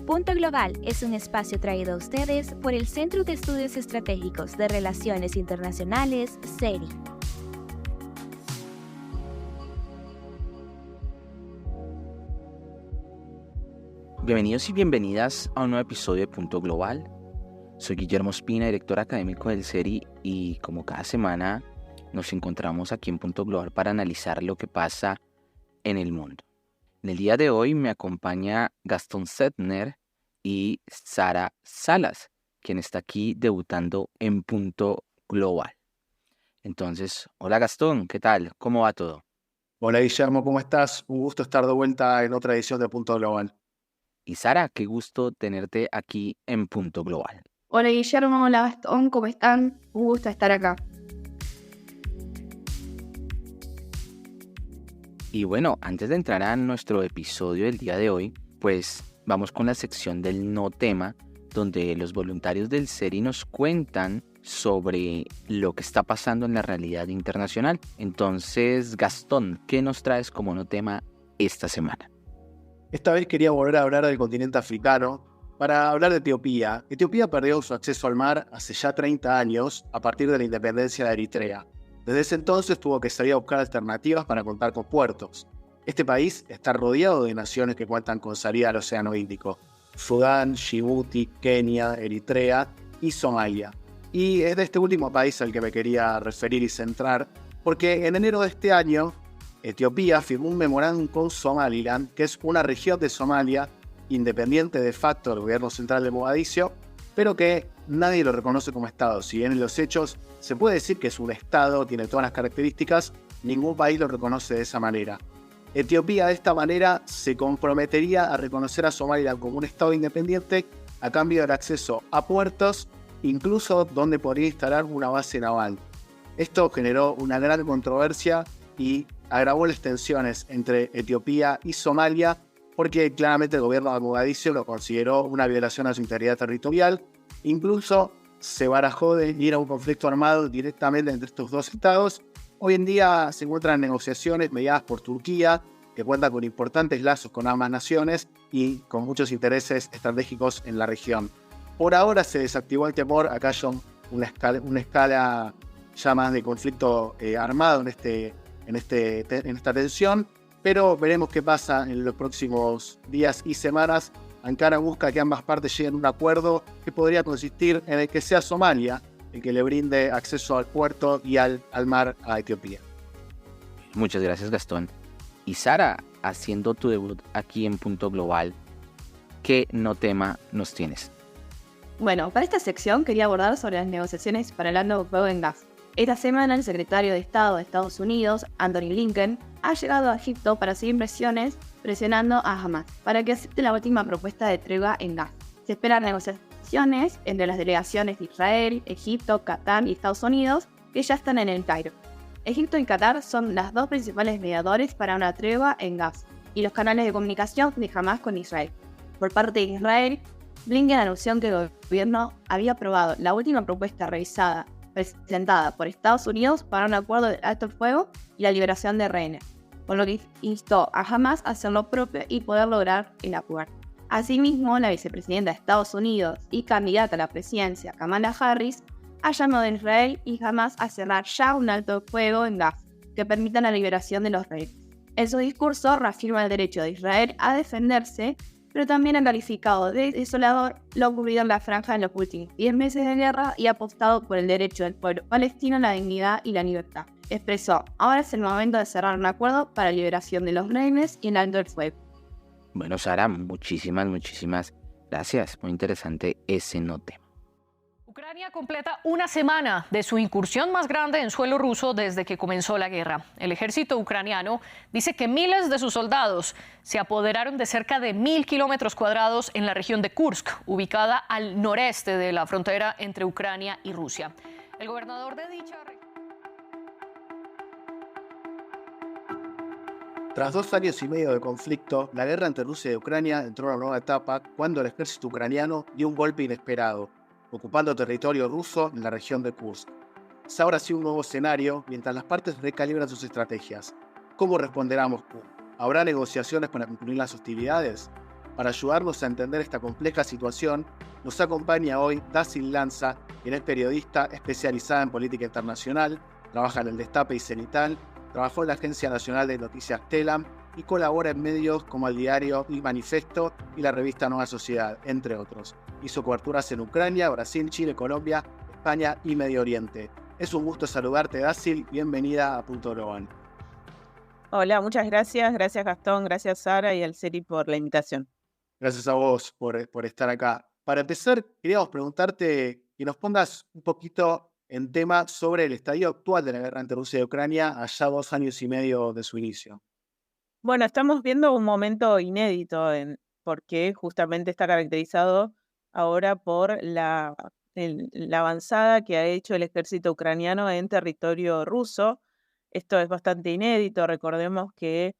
Punto Global es un espacio traído a ustedes por el Centro de Estudios Estratégicos de Relaciones Internacionales, CERI. Bienvenidos y bienvenidas a un nuevo episodio de Punto Global. Soy Guillermo Espina, director académico del CERI, y como cada semana nos encontramos aquí en Punto Global para analizar lo que pasa en el mundo. En el día de hoy me acompaña Gastón Zettner y Sara Salas, quien está aquí debutando en Punto Global. Entonces, hola Gastón, ¿qué tal? ¿Cómo va todo? Hola Guillermo, ¿cómo estás? Un gusto estar de vuelta en otra edición de Punto Global. Y Sara, qué gusto tenerte aquí en Punto Global. Hola Guillermo, hola Gastón, ¿cómo están? Un gusto estar acá. Y bueno, antes de entrar a nuestro episodio del día de hoy, pues vamos con la sección del no tema, donde los voluntarios del CERI nos cuentan sobre lo que está pasando en la realidad internacional. Entonces, Gastón, ¿qué nos traes como no tema esta semana? Esta vez quería volver a hablar del continente africano para hablar de Etiopía. Etiopía perdió su acceso al mar hace ya 30 años a partir de la independencia de Eritrea. Desde ese entonces tuvo que salir a buscar alternativas para contar con puertos. Este país está rodeado de naciones que cuentan con salida al Océano Índico: Sudán, Djibouti, Kenia, Eritrea y Somalia. Y es de este último país al que me quería referir y centrar, porque en enero de este año Etiopía firmó un memorándum con Somaliland, que es una región de Somalia independiente de facto del gobierno central de Mogadiscio, pero que nadie lo reconoce como Estado. Si bien en los hechos se puede decir que es un Estado, tiene todas las características, ningún país lo reconoce de esa manera. Etiopía de esta manera se comprometería a reconocer a Somaliland como un Estado independiente a cambio del acceso a puertos, incluso donde podría instalar una base naval. Esto generó una gran controversia y agravó las tensiones entre Etiopía y Somalia, porque claramente el gobierno de Mogadiscio lo consideró una violación a su integridad territorial. Incluso se barajó de ir a un conflicto armado directamente entre estos dos estados. Hoy en día se encuentran negociaciones mediadas por Turquía, que cuenta con importantes lazos con ambas naciones y con muchos intereses estratégicos en la región. Por ahora se desactivó el temor a que haya una escala ya más de conflicto armado en esta tensión, pero veremos qué pasa en los próximos días y semanas. Ankara busca que ambas partes lleguen a un acuerdo que podría consistir en el que sea Somalia el que le brinde acceso al puerto y al mar a Etiopía. Muchas gracias, Gastón. Y Sara, haciendo tu debut aquí en Punto Global, ¿qué no tema nos tienes? Bueno, para esta sección quería abordar sobre las negociaciones para el alto fuego en Gaza. Esta semana el secretario de Estado de Estados Unidos, Anthony Blinken, ha llegado a Egipto para seguir presionando a Hamas para que acepte la última propuesta de tregua en Gaza. Se esperan negociaciones entre las delegaciones de Israel, Egipto, Qatar y Estados Unidos, que ya están en el Cairo. Egipto y Qatar son las dos principales mediadores para una tregua en Gaza y los canales de comunicación de Hamas con Israel. Por parte de Israel, Blinken anunció que el gobierno había aprobado la última propuesta revisada presentada por Estados Unidos para un acuerdo de alto el fuego y la liberación de rehenes, por lo que instó a Hamas a hacer lo propio y poder lograr el acuerdo. Asimismo, la vicepresidenta de Estados Unidos y candidata a la presidencia, Kamala Harris, ha llamado a Israel y Hamas a cerrar ya un alto el fuego en Gaza que permita la liberación de los rehenes. En su discurso reafirma el derecho de Israel a defenderse, pero también ha calificado de desolador lo ocurrido en la franja en los últimos 10 meses de guerra y ha apostado por el derecho del pueblo palestino a la dignidad y la libertad. Expresó: ahora es el momento de cerrar un acuerdo para la liberación de los rehenes y el alto el fuego. Bueno, Sara, muchísimas gracias. Muy interesante ese no tema. Ucrania completa una semana de su incursión más grande en suelo ruso desde que comenzó la guerra. El ejército ucraniano dice que miles de sus soldados se apoderaron de cerca de 1.000 kilómetros cuadrados en la región de Kursk, ubicada al noreste de la frontera entre Ucrania y Rusia. El gobernador de dicha región... Tras 2 años y medio de conflicto, la guerra entre Rusia y Ucrania entró a una nueva etapa cuando el ejército ucraniano dio un golpe inesperado, ocupando territorio ruso en la región de Kursk. Se abre así un nuevo escenario mientras las partes recalibran sus estrategias. ¿Cómo responderá Moscú? ¿Habrá negociaciones para concluir las hostilidades? Para ayudarnos a entender esta compleja situación, nos acompaña hoy Dacil Lanza, quien es periodista especializada en política internacional, trabaja en el Destape y Cenital, trabajó en la Agencia Nacional de Noticias Telam y colabora en medios como el diario El Manifesto y la revista Nueva Sociedad, entre otros. Hizo coberturas en Ucrania, Brasil, Chile, Colombia, España y Medio Oriente. Es un gusto saludarte, Dacil. Bienvenida a Punto Global. Hola, muchas gracias. Gracias, Gastón. Gracias, Sara y al Seri por la invitación. Gracias a vos por estar acá. Para empezar, queríamos preguntarte que nos pongas un poquito en tema sobre el estadio actual de la guerra entre Rusia y Ucrania, allá 2 años y medio de su inicio. Bueno, estamos viendo un momento inédito porque justamente está caracterizado ahora por la avanzada que ha hecho el ejército ucraniano en territorio ruso. Esto es bastante inédito. Recordemos que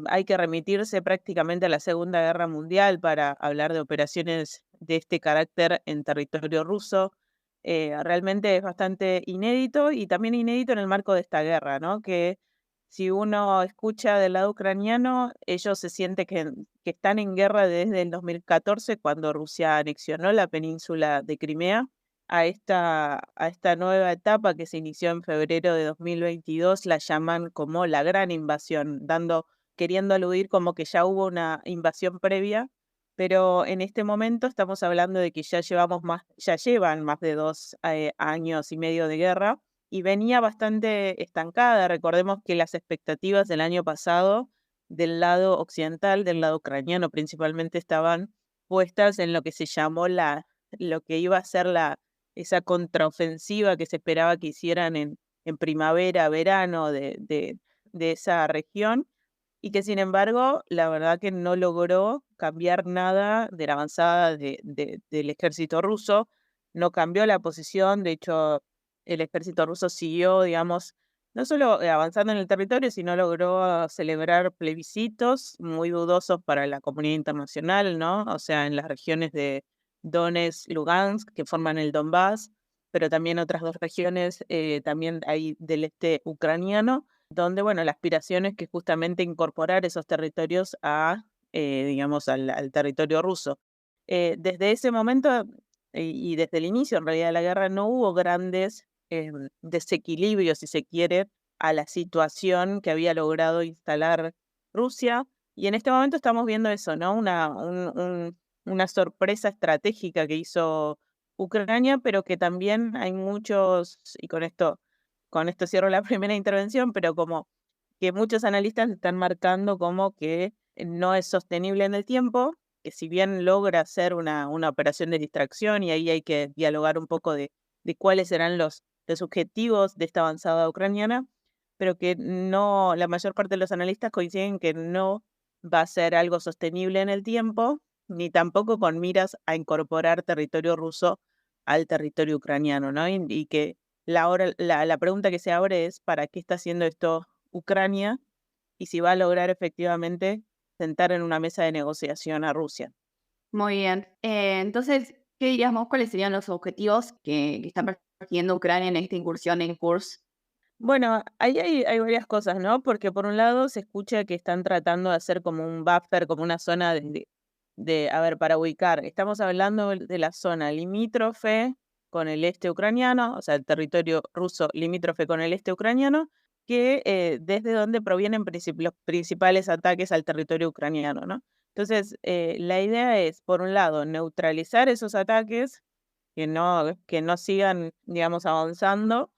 hay que remitirse prácticamente a la Segunda Guerra Mundial para hablar de operaciones de este carácter en territorio ruso. Realmente es bastante inédito y también inédito en el marco de esta guerra, ¿no? Que si uno escucha del lado ucraniano, ellos se sienten que están en guerra desde el 2014, cuando Rusia anexionó la península de Crimea, a esta nueva etapa que se inició en febrero de 2022, la llaman como la gran invasión, queriendo aludir como que ya hubo una invasión previa, pero en este momento estamos hablando de que ya llevan más de 2 años y medio de guerra y venía bastante estancada. Recordemos que las expectativas del año pasado del lado occidental, del lado ucraniano principalmente, estaban puestas en lo que se llamó lo que iba a ser esa contraofensiva que se esperaba que hicieran en primavera, verano de esa región, y que sin embargo, la verdad que no logró cambiar nada de la avanzada del ejército ruso, no cambió la posición. De hecho, el ejército ruso siguió, digamos, no solo avanzando en el territorio, sino logró celebrar plebiscitos muy dudosos para la comunidad internacional, ¿no? O sea, en las regiones de Donetsk, Lugansk, que forman el Donbass, pero también otras 2 regiones, también hay del este ucraniano, donde, bueno, la aspiración es que justamente incorporar esos territorios digamos, al territorio ruso. Desde ese momento y desde el inicio, en realidad, de la guerra, no hubo grandes desequilibrios, si se quiere, a la situación que había logrado instalar Rusia. Y en este momento estamos viendo eso, ¿no? Una sorpresa estratégica que hizo Ucrania, pero que también hay muchos, y con esto cierro la primera intervención, pero como que muchos analistas están marcando como que no es sostenible en el tiempo, que si bien logra hacer una operación de distracción, y ahí hay que dialogar un poco de cuáles serán los objetivos de esta avanzada ucraniana, pero que no, la mayor parte de los analistas coinciden que no va a ser algo sostenible en el tiempo, ni tampoco con miras a incorporar territorio ruso al territorio ucraniano, ¿no? Y que la pregunta que se abre es ¿para qué está haciendo esto Ucrania? Y si va a lograr efectivamente sentar en una mesa de negociación a Rusia. Muy bien. Entonces, ¿qué dirías vos? ¿Cuáles serían los objetivos que está persiguiendo Ucrania en esta incursión en Kursk? Bueno, ahí hay varias cosas, ¿no? Porque por un lado se escucha que están tratando de hacer como un buffer, como una zona a ver, para ubicar. Estamos hablando de la zona limítrofe con el este ucraniano, o sea, el territorio ruso limítrofe con el este ucraniano, que desde donde provienen los principales ataques al territorio ucraniano, ¿no? Entonces, la idea es, por un lado, neutralizar esos ataques, que no sigan, digamos, avanzando.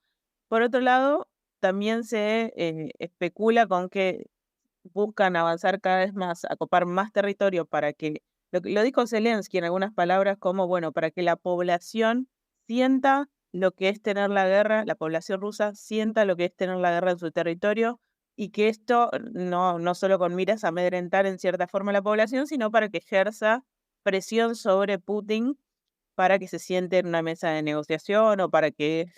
Por otro lado, también se especula con que buscan avanzar cada vez más, acopar más territorio para que, lo dijo Zelensky en algunas palabras, como, bueno, para que la población sienta lo que es tener la guerra, la población rusa sienta lo que es tener la guerra en su territorio, y que esto no solo con miras a amedrentar en cierta forma a la población, sino para que ejerza presión sobre Putin para que se siente en una mesa de negociación o para que,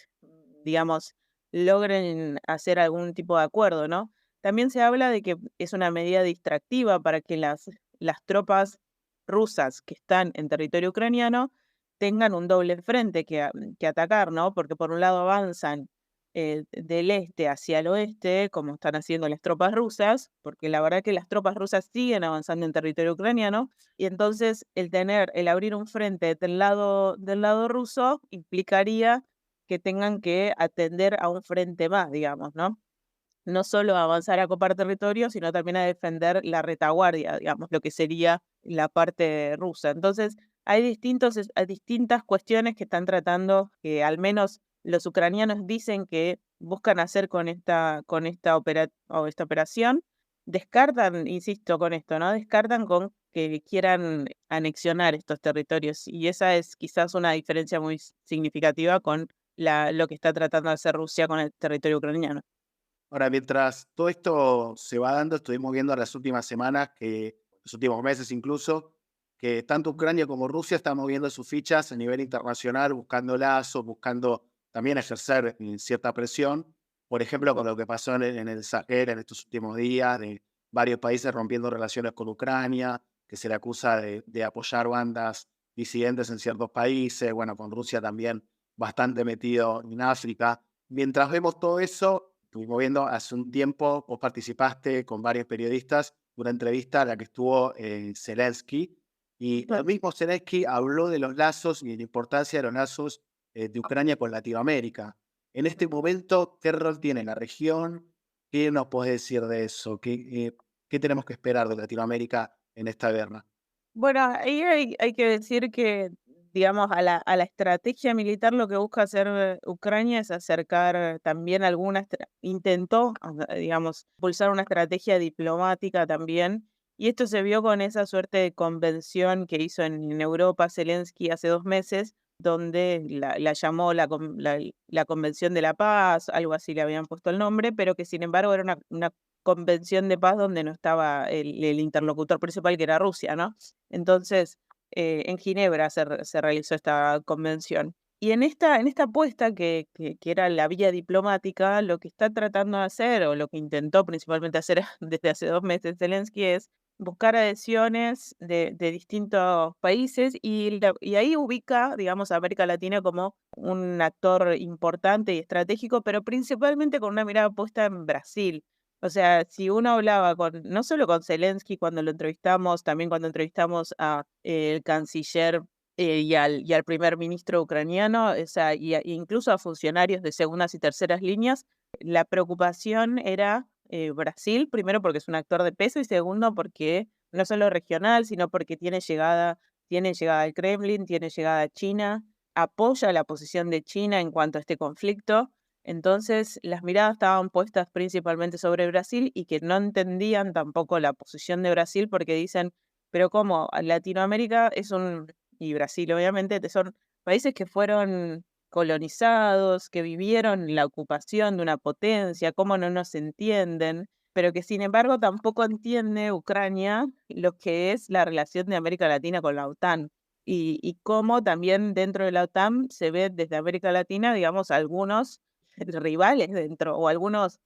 digamos, logren hacer algún tipo de acuerdo, ¿no? También se habla de que es una medida distractiva para que las tropas rusas que están en territorio ucraniano tengan un doble frente que atacar, ¿no? Porque por un lado avanzan del este hacia el oeste, como están haciendo las tropas rusas, porque la verdad que las tropas rusas siguen avanzando en territorio ucraniano, y entonces el abrir un frente del lado ruso implicaría que tengan que atender a un frente más, digamos, ¿no? No solo a avanzar a copar territorio, sino también a defender la retaguardia, digamos, lo que sería la parte rusa. Entonces, hay distintas cuestiones que están tratando, que al menos los ucranianos dicen que buscan hacer con esta operación. Descartan, insisto con esto, ¿no? Descartan con que quieran anexionar estos territorios. Y esa es quizás una diferencia muy significativa con lo que está tratando de hacer Rusia con el territorio ucraniano. Ahora, mientras todo esto se va dando, estuvimos viendo en las últimas semanas, los últimos meses incluso, que tanto Ucrania como Rusia están moviendo sus fichas a nivel internacional, buscando lazos, buscando también ejercer cierta presión. Por ejemplo, con lo que pasó en el Sahel en estos últimos días, de varios países rompiendo relaciones con Ucrania, que se le acusa de apoyar bandas disidentes en ciertos países, bueno, con Rusia también bastante metido en África. Mientras vemos todo eso, estuvimos viendo hace un tiempo, vos participaste con varios periodistas de una entrevista a la que estuvo Zelensky, y el mismo Zelensky habló de los lazos y de la importancia de los lazos de Ucrania con Latinoamérica. En este momento, ¿qué rol tiene la región? ¿Qué nos podés decir de eso? ¿Qué tenemos que esperar de Latinoamérica en esta guerra? Bueno, ahí hay que decir que, digamos, a la estrategia militar lo que busca hacer Ucrania es acercar también intentó, digamos, impulsar una estrategia diplomática también, y esto se vio con esa suerte de convención que hizo en Europa Zelensky hace 2 meses, donde la llamó la Convención de la Paz, algo así le habían puesto el nombre, pero que sin embargo era una convención de paz donde no estaba el interlocutor principal, que era Rusia, ¿no? Entonces, en Ginebra se realizó esta convención. Y en esta apuesta que era la vía diplomática, lo que está tratando de hacer, o lo que intentó principalmente hacer desde hace 2 meses Zelensky, es buscar adhesiones de distintos países, y ahí ubica, digamos, a América Latina como un actor importante y estratégico, pero principalmente con una mirada puesta en Brasil. O sea, si uno hablaba no solo con Zelensky cuando lo entrevistamos, también cuando entrevistamos a el canciller y al primer ministro ucraniano, o sea, incluso a funcionarios de segundas y terceras líneas, la preocupación era Brasil, primero porque es un actor de peso, y segundo porque no solo regional, sino porque tiene llegada al Kremlin, tiene llegada a China, apoya la posición de China en cuanto a este conflicto. Entonces, las miradas estaban puestas principalmente sobre Brasil, y que no entendían tampoco la posición de Brasil, porque dicen, pero ¿cómo? Latinoamérica y Brasil obviamente, son países que fueron colonizados, que vivieron la ocupación de una potencia, ¿cómo no nos entienden? Pero que sin embargo tampoco entiende Ucrania lo que es la relación de América Latina con la OTAN. Y cómo también dentro de la OTAN se ve desde América Latina, digamos, algunos rivales dentro, o algunos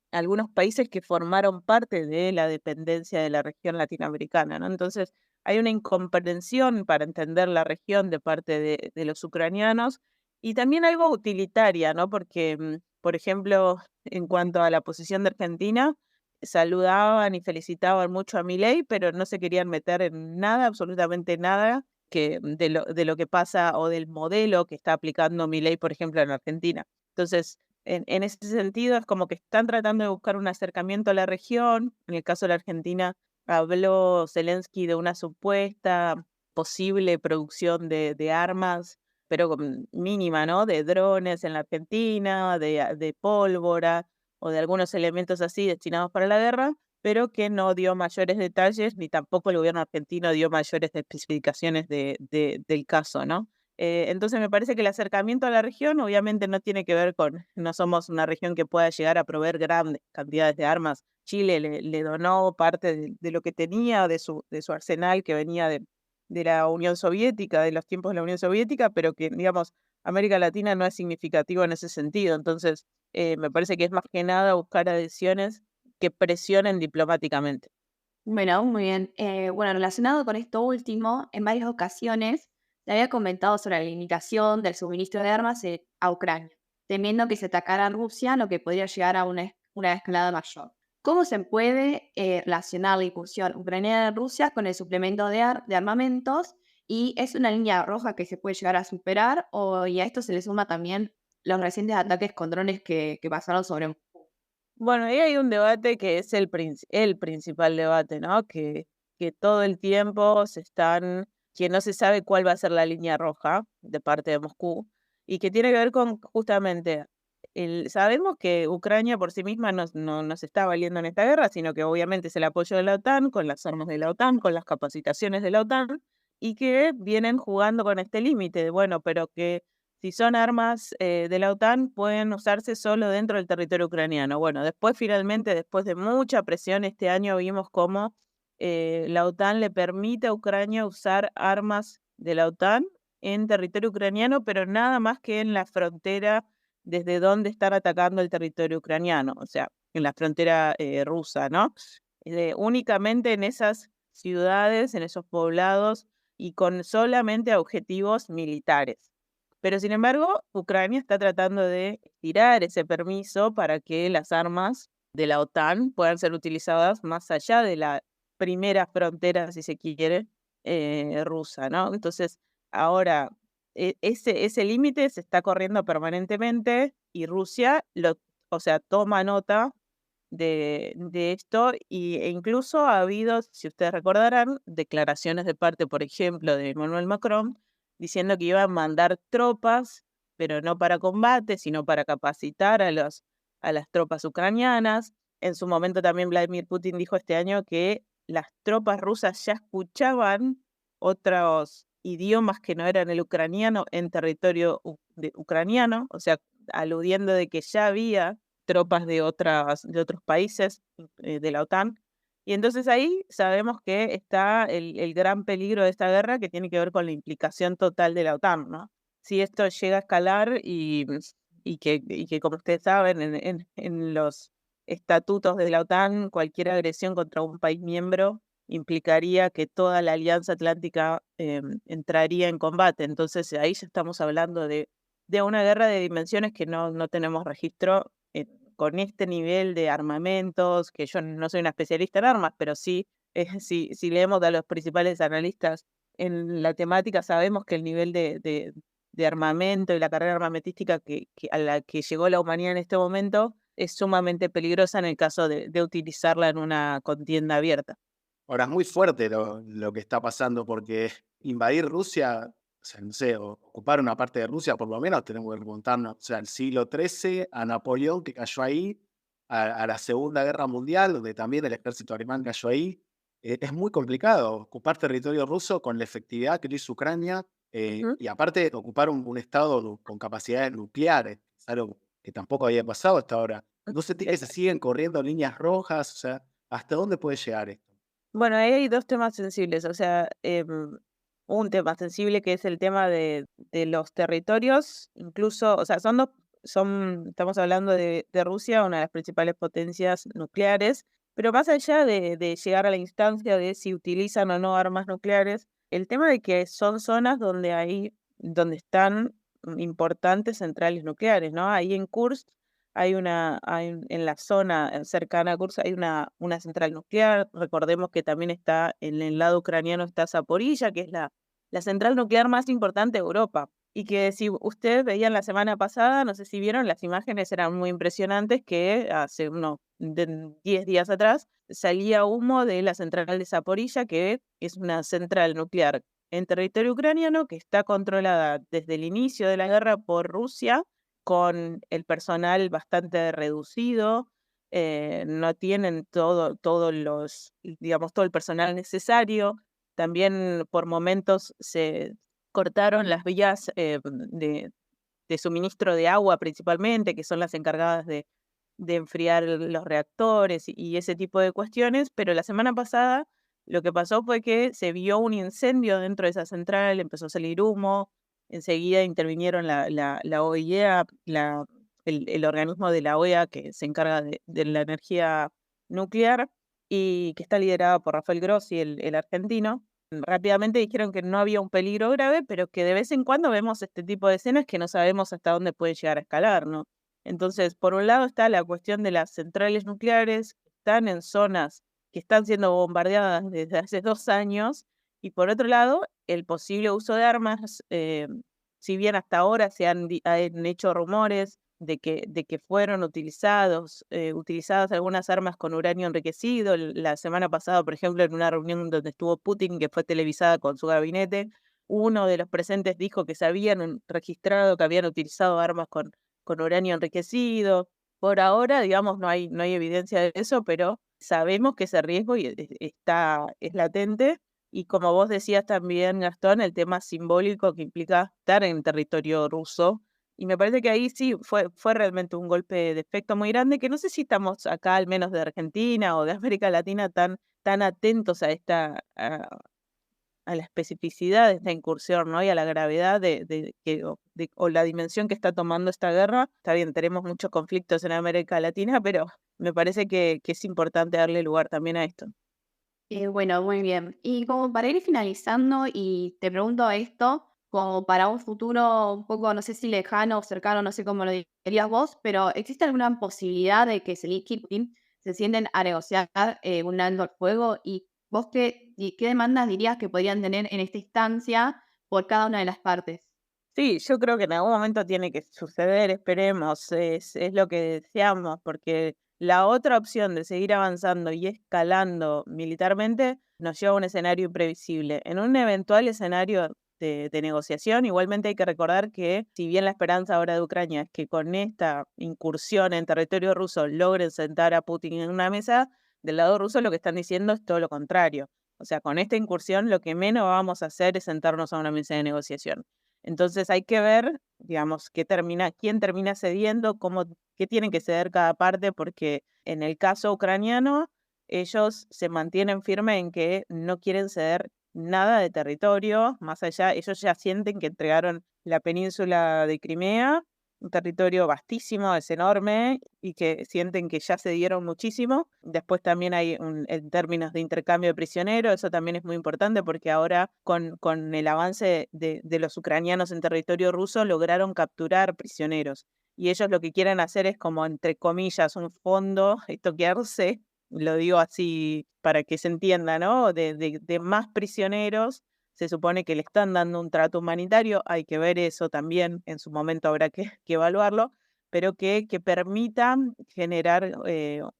países que formaron parte de la dependencia de la región latinoamericana, ¿no? Entonces, hay una incomprensión para entender la región de parte de los ucranianos, y también algo utilitaria, ¿no? Porque, por ejemplo, en cuanto a la posición de Argentina, saludaban y felicitaban mucho a Milei, pero no se querían meter en nada, absolutamente nada, de lo que pasa, o del modelo que está aplicando Milei, por ejemplo, en Argentina. Entonces, en ese sentido, es como que están tratando de buscar un acercamiento a la región. En el caso de la Argentina, habló Zelensky de una supuesta posible producción de armas, pero mínima, ¿no? De drones en la Argentina, de pólvora, o de algunos elementos así destinados para la guerra, pero que no dio mayores detalles, ni tampoco el gobierno argentino dio mayores especificaciones del caso, ¿no? Entonces me parece que el acercamiento a la región obviamente no tiene que ver no somos una región que pueda llegar a proveer grandes cantidades de armas. Chile le donó parte de lo que tenía, de su arsenal, que venía de la Unión Soviética, de los tiempos de la Unión Soviética, pero que, digamos, América Latina no es significativo en ese sentido. Entonces, me parece que es más que nada buscar adhesiones que presionen diplomáticamente. Bueno, muy bien. Bueno, relacionado con esto último, en varias ocasiones se había comentado sobre la limitación del suministro de armas a Ucrania. temiendo que se atacara a Rusia, lo que podría llegar a una escalada mayor. ¿Cómo se puede relacionar la incursión ucraniana en Rusia con el suplemento de armamentos? ¿Y es una línea roja que se puede llegar a superar? Y a esto se le suma también los recientes ataques con drones que pasaron sobre Moscú. Bueno, ahí hay un debate que es el principal debate, ¿no? Que todo el tiempo que no se sabe cuál va a ser la línea roja de parte de Moscú, y que tiene que ver con justamente, sabemos que Ucrania por sí misma no se está valiendo en esta guerra, sino que obviamente es el apoyo de la OTAN, con las armas de la OTAN, con las capacitaciones de la OTAN, y que vienen jugando con este límite, bueno, pero que si son armas de la OTAN, pueden usarse solo dentro del territorio ucraniano. Bueno, finalmente, después de mucha presión, este año vimos cómo la OTAN le permite a Ucrania usar armas de la OTAN en territorio ucraniano, pero nada más que en la frontera desde donde están atacando el territorio ucraniano, o sea, en la frontera rusa, ¿no? Únicamente en esas ciudades, en esos poblados, y con solamente objetivos militares. Pero sin embargo, Ucrania está tratando de estirar ese permiso para que las armas de la OTAN puedan ser utilizadas más allá de la primera frontera, si se quiere, rusa, ¿no? Entonces, ahora ese límite se está corriendo permanentemente y Rusia toma nota de esto, e incluso ha habido, si ustedes recordarán, declaraciones de parte, por ejemplo, de Emmanuel Macron, diciendo que iba a mandar tropas, pero no para combate, sino para capacitar a las tropas ucranianas. En su momento también Vladimir Putin dijo este año que las tropas rusas ya escuchaban otros idiomas que no eran el ucraniano en territorio ucraniano, o sea, aludiendo de que ya había tropas de otros países de la OTAN. Y entonces ahí sabemos que está el gran peligro de esta guerra, que tiene que ver con la implicación total de la OTAN, ¿no? Si esto llega a escalar y que como ustedes saben, en los estatutos de la OTAN, cualquier agresión contra un país miembro implicaría que toda la Alianza Atlántica entraría en combate. Entonces ahí ya estamos hablando de una guerra de dimensiones que no tenemos registro con este nivel de armamentos, que yo no soy una especialista en armas, pero sí, si leemos a los principales analistas en la temática, sabemos que el nivel de armamento y la carrera armamentística a la que llegó la humanidad en este momento es sumamente peligrosa en el caso de utilizarla en una contienda abierta. Ahora, es muy fuerte lo que está pasando, porque invadir Rusia, o sea, no sé, ocupar una parte de Rusia, por lo menos tenemos que remontarnos, o sea, al siglo XIII, a Napoleón, que cayó ahí, a la Segunda Guerra Mundial, donde también el ejército alemán cayó ahí. Es muy complicado ocupar territorio ruso con la efectividad que lo hizo Ucrania, y aparte ocupar un estado con capacidades nucleares, es algo que tampoco había pasado hasta ahora. No se siguen corriendo líneas rojas, o sea, ¿hasta dónde puede llegar esto? Bueno, ahí hay dos temas sensibles, o sea, un tema sensible que es el tema de los territorios, incluso, o sea, estamos hablando de Rusia, una de las principales potencias nucleares, pero más allá de llegar a la instancia de si utilizan o no armas nucleares, el tema de que son zonas donde están importantes centrales nucleares, ¿no? Ahí en Kursk en la zona cercana a Kursk hay una central nuclear. Recordemos que también está en el lado ucraniano está Zaporilla, que es la central nuclear más importante de Europa. Y que si ustedes veían la semana pasada, no sé si vieron, las imágenes eran muy impresionantes, que hace unos 10 días atrás salía humo de la central de Zaporilla, que es una central nuclear en territorio ucraniano que está controlada desde el inicio de la guerra por Rusia, con el personal bastante reducido, no tienen todo el personal necesario. También por momentos se cortaron las vías de suministro de agua principalmente, que son las encargadas de enfriar los reactores y ese tipo de cuestiones, pero la semana pasada lo que pasó fue que se vio un incendio dentro de esa central, empezó a salir humo. Enseguida intervinieron la OIEA, el organismo de la OEA que se encarga de la energía nuclear y que está liderado por Rafael Grossi, el argentino. rápidamente dijeron que no había un peligro grave, pero que de vez en cuando vemos este tipo de escenas que no sabemos hasta dónde pueden llegar a escalar, ¿no? Entonces, por un lado está la cuestión de las centrales nucleares que están en zonas que están siendo bombardeadas desde hace 2 años, y por otro lado, el posible uso de armas, si bien hasta ahora han hecho rumores de que fueron utilizadas algunas armas con uranio enriquecido. La semana pasada, por ejemplo, en una reunión donde estuvo Putin, que fue televisada con su gabinete, uno de los presentes dijo que se habían registrado que habían utilizado armas con uranio enriquecido. Por ahora, digamos, no hay evidencia de eso, pero sabemos que ese riesgo es latente. Y como vos decías también, Gastón, el tema simbólico que implica estar en territorio ruso. Y me parece que ahí sí fue realmente un golpe de efecto muy grande, que no sé si estamos acá, al menos de Argentina o de América Latina, tan atentos a la especificidad de esta incursión, ¿no? Y a la gravedad o la dimensión que está tomando esta guerra. Está bien, tenemos muchos conflictos en América Latina, pero me parece que es importante darle lugar también a esto. Bueno, muy bien. Y como para ir finalizando, y te pregunto esto, como para un futuro un poco, no sé si lejano o cercano, no sé cómo lo dirías vos, pero ¿existe alguna posibilidad de que Zelensky y Putin se sienten a negociar un alto al fuego? ¿Y vos qué demandas dirías que podrían tener en esta instancia por cada una de las partes? Sí, yo creo que en algún momento tiene que suceder, esperemos, es lo que deseamos, porque la otra opción de seguir avanzando y escalando militarmente nos lleva a un escenario imprevisible. En un eventual escenario de negociación, igualmente hay que recordar que, si bien la esperanza ahora de Ucrania es que con esta incursión en territorio ruso logren sentar a Putin en una mesa, del lado ruso lo que están diciendo es todo lo contrario. O sea, con esta incursión lo que menos vamos a hacer es sentarnos a una mesa de negociación. Entonces hay que ver, digamos, quién termina cediendo, qué tienen que ceder cada parte, porque en el caso ucraniano, ellos se mantienen firmes en que no quieren ceder nada de territorio, más allá, ellos ya sienten que entregaron la península de Crimea, un territorio vastísimo, es enorme, y que sienten que ya se dieron muchísimo. Después también hay, en términos de intercambio de prisioneros, eso también es muy importante, porque ahora con el avance de los ucranianos en territorio ruso lograron capturar prisioneros. Y ellos lo que quieren hacer es, como entre comillas, un fondo, estoquearse, lo digo así para que se entienda, ¿no? De más prisioneros. Se supone que le están dando un trato humanitario, hay que ver eso también, en su momento habrá que evaluarlo, pero que permita generar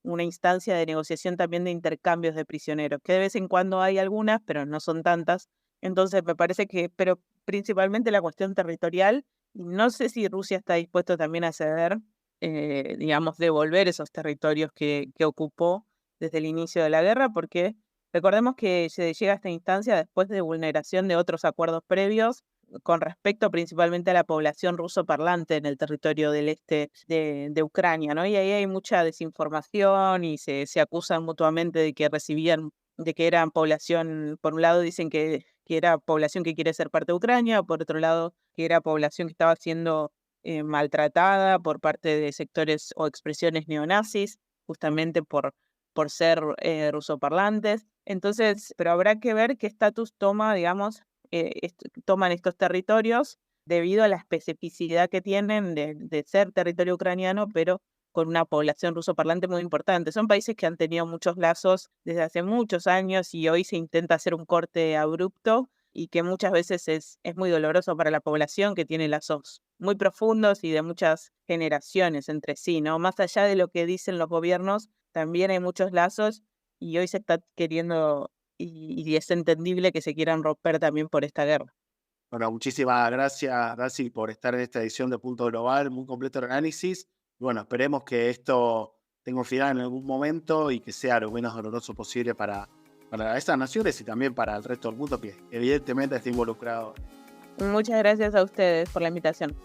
una instancia de negociación también de intercambios de prisioneros, que de vez en cuando hay algunas, pero no son tantas. Entonces me parece pero principalmente la cuestión territorial, y no sé si Rusia está dispuesto también a ceder, digamos, devolver esos territorios que ocupó desde el inicio de la guerra, porque recordemos que se llega a esta instancia después de vulneración de otros acuerdos previos con respecto principalmente a la población ruso parlante en el territorio del este de Ucrania, ¿no? Y ahí hay mucha desinformación y se acusan mutuamente de que eran población, por un lado dicen que era población que quiere ser parte de Ucrania, por otro lado que era población que estaba siendo maltratada por parte de sectores o expresiones neonazis, justamente por ser rusoparlantes. Entonces, pero habrá que ver qué estatus toman estos territorios debido a la especificidad que tienen de ser territorio ucraniano, pero con una población rusoparlante muy importante. Son países que han tenido muchos lazos desde hace muchos años, y hoy se intenta hacer un corte abrupto, y que muchas veces es muy doloroso para la población, que tiene lazos muy profundos y de muchas generaciones entre sí, ¿no? Más allá de lo que dicen los gobiernos, también hay muchos lazos, y hoy se está queriendo, y es entendible que se quieran romper también por esta guerra. Bueno, muchísimas gracias, Daci, por estar en esta edición de Punto Global, muy completo el análisis. Bueno, esperemos que esto tenga un final en algún momento y que sea lo menos doloroso posible para estas naciones y también para el resto del mundo, que evidentemente está involucrado. Muchas gracias a ustedes por la invitación.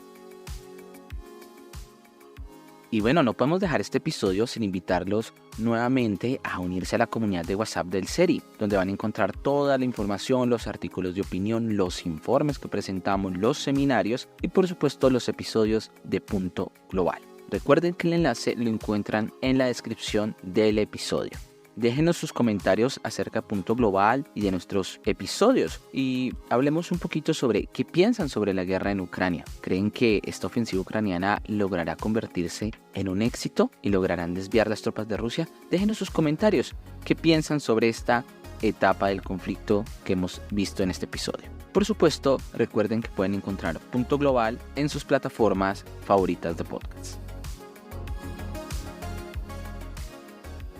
Y bueno, no podemos dejar este episodio sin invitarlos nuevamente a unirse a la comunidad de WhatsApp del SERI, donde van a encontrar toda la información, los artículos de opinión, los informes que presentamos, los seminarios y por supuesto los episodios de Punto Global. Recuerden que el enlace lo encuentran en la descripción del episodio. Déjenos sus comentarios acerca de Punto Global y de nuestros episodios y hablemos un poquito sobre qué piensan sobre la guerra en Ucrania. ¿Creen que esta ofensiva ucraniana logrará convertirse en un éxito y lograrán desviar las tropas de Rusia? Déjenos sus comentarios. ¿Qué piensan sobre esta etapa del conflicto que hemos visto en este episodio? Por supuesto, recuerden que pueden encontrar Punto Global en sus plataformas favoritas de podcast.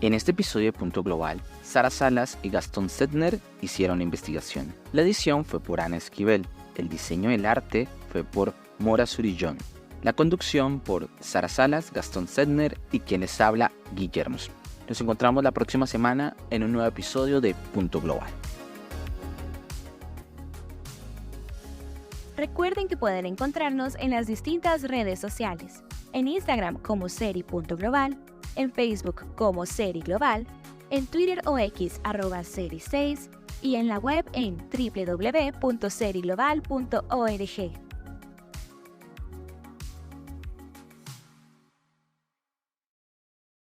En este episodio de Punto Global, Sara Salas y Gastón Sedner hicieron la investigación. La edición fue por Ana Esquivel, el diseño del arte fue por Mora Surillón, la conducción por Sara Salas, Gastón Sedner y quien les habla, Guillermo. Nos encontramos la próxima semana en un nuevo episodio de Punto Global. Recuerden que pueden encontrarnos en las distintas redes sociales, en Instagram como seri.global, en Facebook como Seri Global, en Twitter o X @seri6 y en la web en www.seriglobal.org.